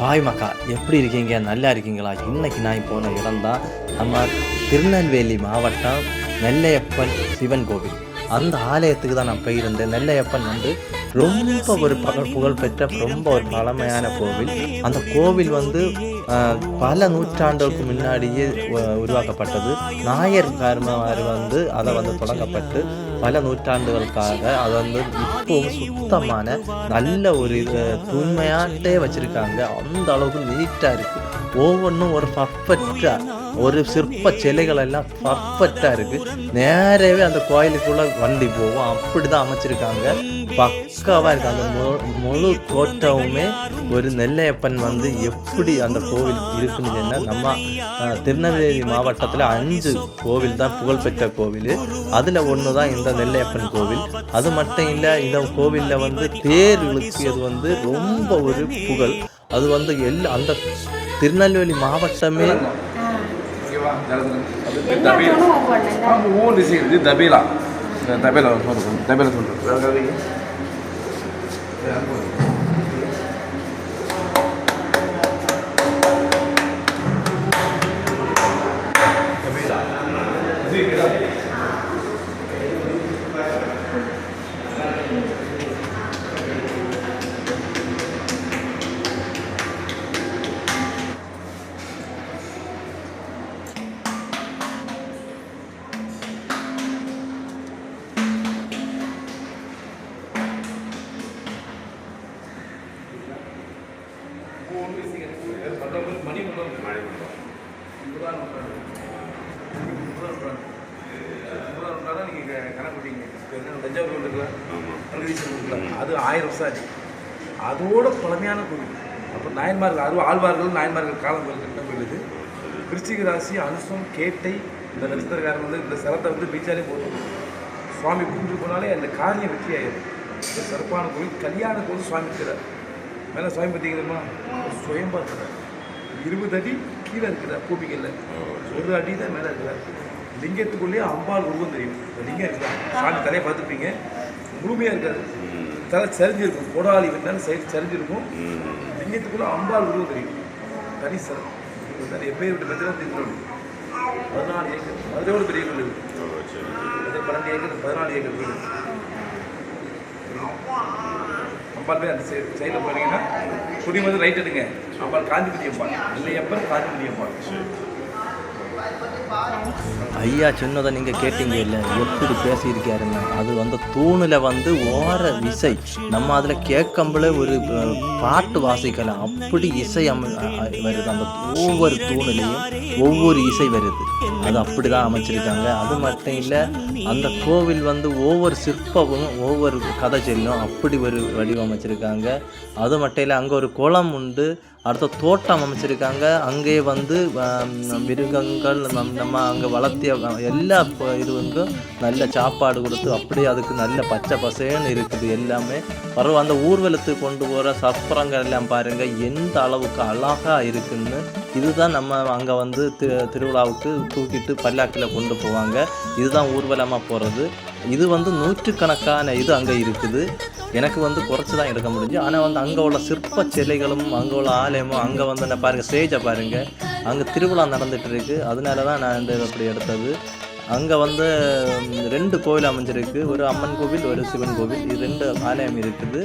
Hi மக்கா, எப்படி இருக்கீங்க? நல்லா இருக்கீங்களா? இன்னைக்கு நான் போன இடம் தான் நம்ம திருநெல்வேலி மாவட்டம் நெல்லையப்பன் சிவன் கோவில். அந்த ஆலயத்துக்கு தான் நான் போயிருந்தேன். நெல்லையப்பன் வந்து ரொம்ப ஒரு புகழ்பெற்ற ரொம்ப ஒரு பழமையான கோவில். அந்த கோவில் வந்து பல நூற்றாண்டுகளுக்கு முன்னாடியே உருவாக்கப்பட்டது. நாயர்காரர் வந்து அதை வந்து தொடங்கப்பட்டு பல நூற்றாண்டுகளுக்காக அதை வந்து இப்போவும் சுத்தமான நல்ல ஒரு தூய்மையாட்டே வச்சுருக்காங்க. அந்த அளவுக்கு நீட்டாக இருக்குது. ஒவ்வொன்றும் ஒரு பர்ஃபெக்டாக ஒரு சிற்ப சிலைகள் எல்லாம் பர்ஃபெக்டாக இருக்குது. நேரவே அந்த கோயிலுக்குள்ளே வண்டி போகும், அப்படி தான் அமைச்சிருக்காங்க. பக்காவாக இருக்குது. அந்த முழு தோட்டமுமே ஒரு நெல்லையப்பன் வந்து எப்படி அந்த கோவில் இருக்குன்னு சொன்னால், நம்ம திருநெல்வேலி மாவட்டத்தில் 5 கோவில் தான் புகழ்பெற்ற கோவில். அதில் ஒன்று தான் இந்த நெல்லையப்பன் கோவில். அது மட்டும் இல்லை, இந்த கோவிலில் வந்து தேர் இழுக்கியது வந்து ரொம்ப ஒரு புகழ். அது வந்து அந்த திருநெல்வேலி மாவட்டமே அது 1000 வருஷம் ஆச்சு. அதோட பழமையான கோவில். அப்போ நாயன்மார்கள் ஆழ்வார்கள் நாயன்மார்கள் காலம் போயிடுது. விருச்சிக ராசி அனுசம் கேட்டை இந்த நட்சத்திரக்காரன் வந்து இந்த சிரத்தை வந்து பீச்சாலே போட்டு சுவாமி கும்பிட்டு போனாலே அந்த காரியம் வெற்றி ஆயிடும். சிறப்பான கோவில். கல்யாண கோவில் சுவாமி இருக்கிறார். மேலே சுவாமி பார்த்தீங்கன்னா சுயம்பா இருக்கிறார். 20 அடி கீழே இருக்கிறார். பூமிகளில் 1 அடி தான் மேலே இருக்கிறார். லிங்கத்துக்குள்ளேயே அம்பாள் உருவம் தெரியும். லிங்கம் இருக்கிறார். சாமி தலையை பார்த்துருப்பீங்க. முழுமையாக இருக்காது. தலை சரிஞ்சிருக்கும். கோடாலி வந்தாலும் சைடு சரிஞ்சிருக்கும். லிங்கத்துக்குள்ளே அம்பாள் உருவம் தெரியும். தனி சிறம். எப்பயும் விட்டு மெத்தலாம் திருநெல்வேலி 14 ஏக்கர். அதோட பெரிய வீடு இருக்குது. 12 ஏக்கர் 14 ஏக்கர் வீடு. அம்பாள் போய் அந்த சைடில் போனீங்கன்னா குடி வந்து ரைட் எடுங்க. அம்பாள் காந்திபதி அம்பாள். நெல்லையப்பன் காந்திபதி அம்பாள். ஐயா சொன்னதை நீங்கள் கேட்டீங்க இல்லை, எப்படி பேசியிருக்காருங்க. அது வந்து தூணில் வந்து ஓர இசை நம்ம அதில் கேட்கம்பளே ஒரு பாட்டு வாசிக்கலாம். அப்படி இசை வருது. அந்த ஒவ்வொரு தூணிலையும் ஒவ்வொரு இசை வருது. அது அப்படி தான் அமைச்சிருக்காங்க. அது மட்டும் இல்லை, அந்த கோவில் வந்து ஒவ்வொரு சிற்பமும் ஒவ்வொரு கதை சொல்லும். அப்படி ஒரு வடிவமைச்சிருக்காங்க. அது மட்டும் இல்லை, அங்கே ஒரு குளம் உண்டு. அடுத்த தோட்டம் அமைச்சிருக்காங்க. அங்கேயே வந்து மிருகங்கள் நம்ம அங்கே வளர்த்திய எல்லா இதுவும் நல்ல சாப்பாடு கொடுத்து அப்படியே அதுக்கு நல்ல பச்சை பசேன்னு இருக்குது. எல்லாமே பரவாயில்ல. அந்த ஊர்வலத்துக்கு கொண்டு போகிற சப்பரங்கள் எல்லாம் பாருங்கள் எந்த அளவுக்கு அழகாக இருக்குன்னு. இதுதான் நம்ம அங்கே வந்து திருவிழாவுக்கு தூக்கிட்டு பல்லாக்கில் கொண்டு போவாங்க. இதுதான் ஊர்வலமாக போகிறது. இது வந்து 100கணக்கான இது அங்கே இருக்குது. எனக்கு வந்து குறைச்சி தான் எடுக்க முடிஞ்சு. ஆனால் வந்து அங்கே உள்ள சிற்ப சிலைகளும் அங்கே உள்ள ஆலயமும் அங்கே வந்து நான் பாருங்கள், ஸ்டேஜை பாருங்கள், அங்கே திருவிழா நடந்துகிட்டு இருக்குது. அதனால தான் நான் வந்து அப்படி எடுத்தது. அங்கே வந்து 2 கோவில் அமைஞ்சிருக்கு. ஒரு அம்மன் கோவில், ஒரு சிவன் கோவில். இது 2 ஆலயம் இருக்குது.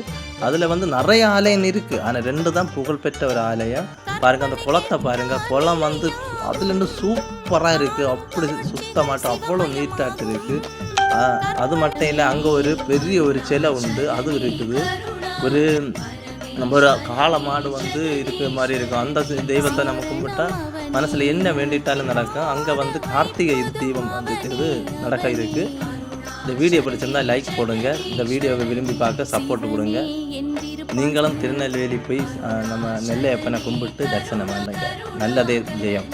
அதில் வந்து நிறைய ஆலயம் இருக்குது. ஆனால் 2 தான் புகழ்பெற்ற ஒரு ஆலயம். பாருங்கள், அந்த குளத்தை பாருங்கள். குளம் வந்து அதுலேருந்து சூப்பராக இருக்குது. அப்படி சுத்தமாட்டம் அவ்வளோ நீட்டாட்டு இருக்குது. அது மட்டும் இல்லை, அங்கே ஒரு பெரிய ஒரு சிலை உண்டு. அது இருக்குது. ஒரு நம்ம ஒரு காளை மாடு வந்து இருக்கிற மாதிரி இருக்கும். அந்த தெய்வத்தை நம்ம கும்பிட்டா மனசில் என்ன வேண்டிட்டாலும் நடக்கும். அங்கே வந்து கார்த்திகை தீபம் வந்து நடக்க இருக்குது. இந்த வீடியோ பிடிச்சிருந்தால் லைக் போடுங்க. இந்த வீடியோவை விரும்பி பார்க்க சப்போர்ட் கொடுங்க. நீங்களும் திருநெல்வேலி போய் நம்ம நெல்லையப்பனை கும்பிட்டு தரிசனம் பண்ணுங்க. நல்லதே ஜெயம்.